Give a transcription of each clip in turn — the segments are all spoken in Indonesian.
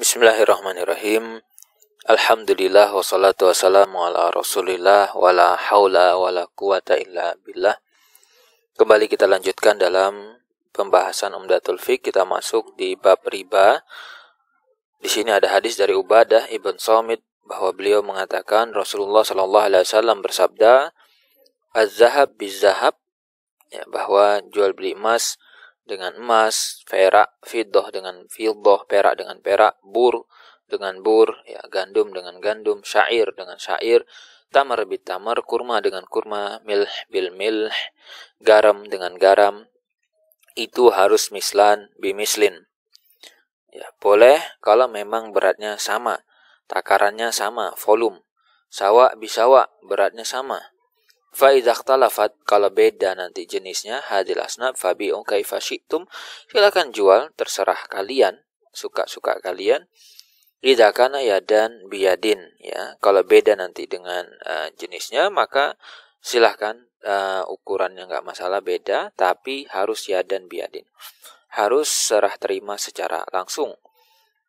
Bismillahirrahmanirrahim. Alhamdulillah wassalatu wassalamu ala rasulillah wala haula wala quwata illa billah. Kembali kita lanjutkan dalam pembahasan Umdatul Fiqh. Kita masuk di bab riba. Di sini ada hadis dari Ubadah ibn Samit bahwa beliau mengatakan Rasulullah sallallahu alaihi wasallam bersabda, "Az-zahab biz-zahab", ya, bahwa jual beli emas dengan emas, perak, fiddah dengan fiddah, perak dengan perak, bur dengan bur, ya, gandum dengan gandum, syair dengan syair, tamar bit tamar, kurma dengan kurma, milh bil milh, garam dengan garam, itu harus mislan bimislin. Ya, boleh kalau memang beratnya sama, takarannya sama, volume. Sawa bisawa, beratnya sama. Fa idza ikhtalafat, kalau beda nanti jenisnya, hadil asnab fabi'u kaifa syi'tum, silakan jual terserah kalian, suka-suka kalian. Idza kana yadan biyadin, ya, kalau beda nanti dengan jenisnya maka silahkan, ukurannya enggak masalah beda, tapi harus yadan biyadin, harus serah terima secara langsung.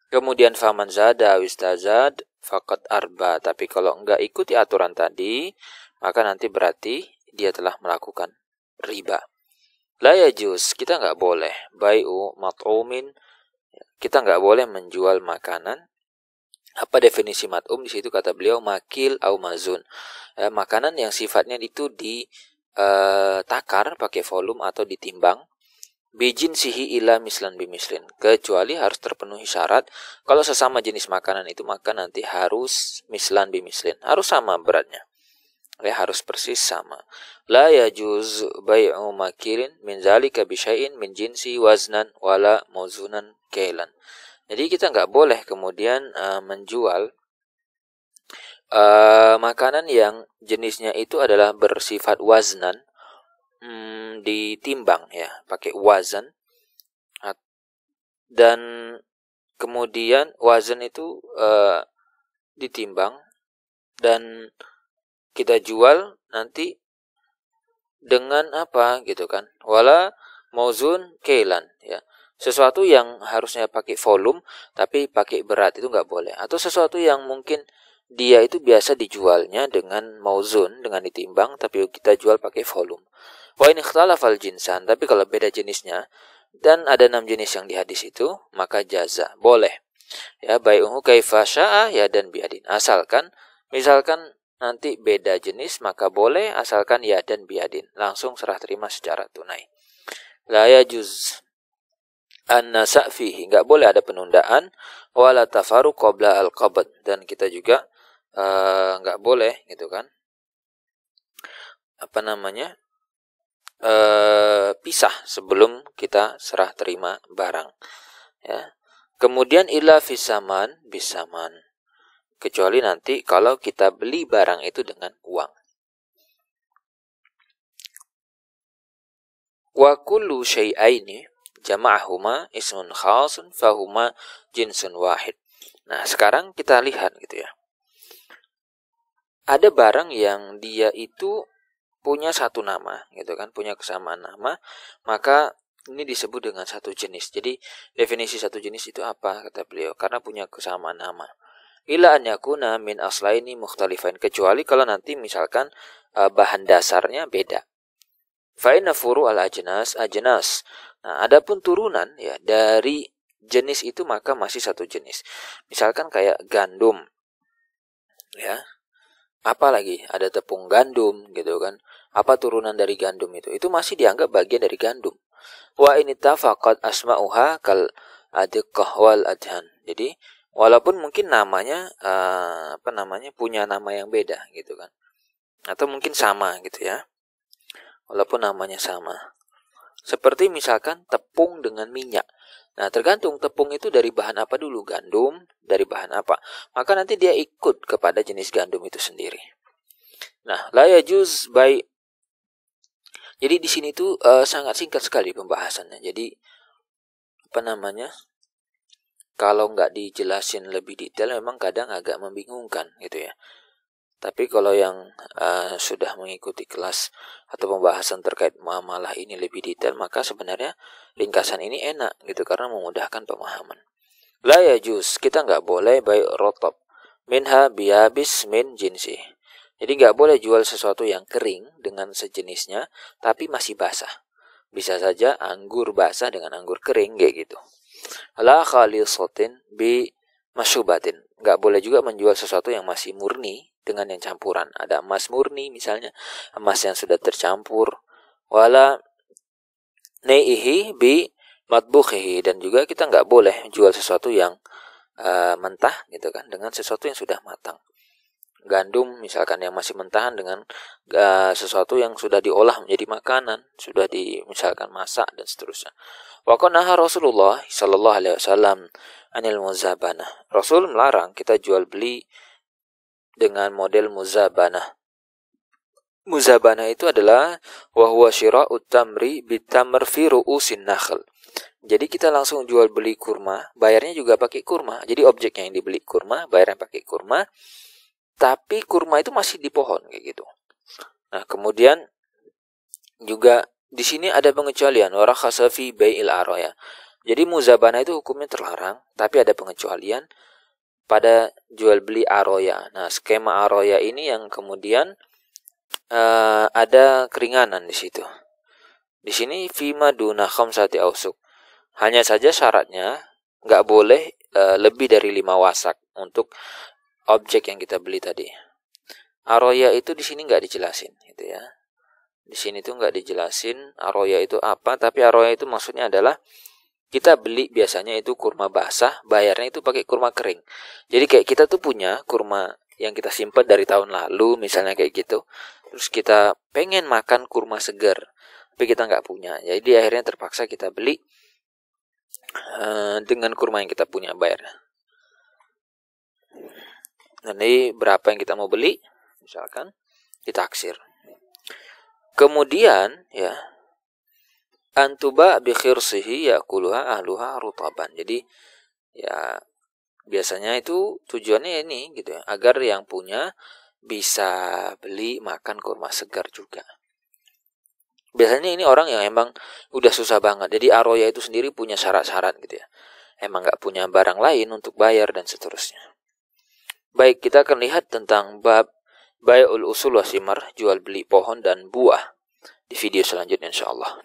Kemudian faman zada wistazad faqad arba, tapi kalau enggak ikuti aturan tadi maka nanti berarti dia telah melakukan riba. La yajuz, kita enggak boleh bai'u mat'umin, kita enggak boleh menjual makanan. Apa definisi mat'um di situ? Kata beliau makil au mazun, makanan yang sifatnya itu ditakar pakai volume atau ditimbang, bijin sihi ila mislan bimislin, kecuali harus terpenuhi syarat. Kalau sesama jenis makanan itu maka nanti harus mislan bimislin, harus sama beratnya, ya, harus persis sama. La yajuz bai'u makilin min zalika bi syai'in min jinsi waznan wala mawzunan kailan. Jadi kita nggak boleh kemudian menjual makanan yang jenisnya itu adalah bersifat waznan, ditimbang, ya, pakai wazan, dan kemudian wazan itu ditimbang dan kita jual nanti dengan apa gitu kan, wala mauzun kailan, ya, sesuatu yang harusnya pakai volume tapi pakai berat itu nggak boleh, atau sesuatu yang mungkin dia itu biasa dijualnya dengan mauzun, dengan ditimbang, tapi kita jual pakai volume. Wa in ikhtalafal jinsan, tapi kalau beda jenisnya dan ada 6 jenis yang di hadis itu maka jaza, boleh, ya, bai'uhu kaifa syaa ya dan biadin, asalkan misalkan nanti beda jenis maka boleh, asalkan ya dan biadin, langsung serah terima secara tunai. La yajuz an-nasa' fihi, enggak boleh ada penundaan, wala tafaruq qabla al-qabd, dan kita juga enggak boleh gitu kan, pisah sebelum kita serah terima barang, ya. Kemudian illa fisaman bisaman, kecuali nanti kalau kita beli barang itu dengan uang. Wa kullu syai'aini jama'ahuma ismun khasun fahuma jinsun wahid. Nah, sekarang kita lihat gitu ya. Ada barang yang dia itu punya satu nama gitu kan, punya kesamaan nama, maka ini disebut dengan satu jenis. Jadi definisi satu jenis itu apa kata beliau? Karena punya kesamaan nama. Ila an yakuna min aslaini mukhtalifain, kecuali kalau nanti misalkan bahan dasarnya beda. Fa inna furu al ajnas ajnas. Nah, adapun turunan, ya, dari jenis itu maka masih satu jenis. Misalkan kayak gandum, ya. Apalagi ada tepung gandum gitu kan. Apa turunan dari gandum itu masih dianggap bagian dari gandum. Wa in ittafaqat asma'uha kal adiqah wal adhan. Jadi walaupun mungkin namanya punya nama yang beda gitu kan, atau mungkin sama gitu ya, walaupun namanya sama. Seperti misalkan tepung dengan minyak. Nah, tergantung tepung itu dari bahan apa dulu, gandum dari bahan apa, maka nanti dia ikut kepada jenis gandum itu sendiri. Nah, la yajuz bai. Jadi di sini tuh sangat singkat sekali pembahasannya. Jadi kalau nggak dijelasin lebih detail memang kadang agak membingungkan gitu ya. Tapi kalau yang sudah mengikuti kelas atau pembahasan terkait muamalah ini lebih detail, maka sebenarnya ringkasan ini enak gitu karena memudahkan pemahaman. La yajuz, kita nggak boleh bai' rotab. Minha biyabis min jinsi. Jadi nggak boleh jual sesuatu yang kering dengan sejenisnya, tapi masih basah. Bisa saja anggur basah dengan anggur kering, kayak gitu. La khalisatin bi masyubatin. Nggak boleh juga menjual sesuatu yang masih murni dengan yang campuran. Ada emas murni misalnya, emas yang sudah tercampur. Wala neihi bi matbukhihi. Dan juga kita nggak boleh jual sesuatu yang mentah gitu kan dengan sesuatu yang sudah matang. Gandum misalkan yang masih mentahan dengan sesuatu yang sudah diolah menjadi makanan, sudah misalkan masak dan seterusnya. Wa qanaha Rasulullah sallallahu alaihi wasallam anil muzabanah. Rasul melarang kita jual beli dengan model muzabanah. Muzabanah itu adalah wa huwa syira'ut tamri bitamr fi ru'usin nakhl. Jadi kita langsung jual beli kurma, bayarnya juga pakai kurma. Jadi objeknya yang dibeli kurma, bayarnya pakai kurma. Tapi kurma itu masih di pohon kayak gitu. Nah, kemudian juga di sini ada pengecualian wa rakhasa fi bai'il araya. Jadi muzabana itu hukumnya terlarang, tapi ada pengecualian pada jual beli aroya. Nah, skema aroya ini yang kemudian ada keringanan di situ. Di sini fima duna khamsati ausuk. Hanya saja syaratnya nggak boleh lebih dari 5 wasak untuk objek yang kita beli tadi. Aroya itu di sini nggak dijelasin, gitu ya. Di sini tuh nggak dijelasin aroya itu apa, tapi aroya itu maksudnya adalah kita beli biasanya itu kurma basah, bayarnya itu pakai kurma kering. Jadi kayak kita tuh punya kurma yang kita simpan dari tahun lalu, misalnya kayak gitu. Terus kita pengen makan kurma segar, tapi kita nggak punya. Jadi akhirnya terpaksa kita beli dengan kurma yang kita punya, bayar. Nanti berapa yang kita mau beli, misalkan ditaksir. Kemudian ya antuba bi khirsihi yaquluha ahluha rutaban. Jadi ya biasanya itu tujuannya ini gitu ya, agar yang punya bisa beli makan kurma segar juga. Biasanya ini orang yang emang udah susah banget. Jadi aroya itu sendiri punya syarat-syarat gitu ya. Emang nggak punya barang lain untuk bayar dan seterusnya. Baik, kita akan lihat tentang bab bai'ul usul wa simar, jual beli pohon dan buah di video selanjutnya insyaallah.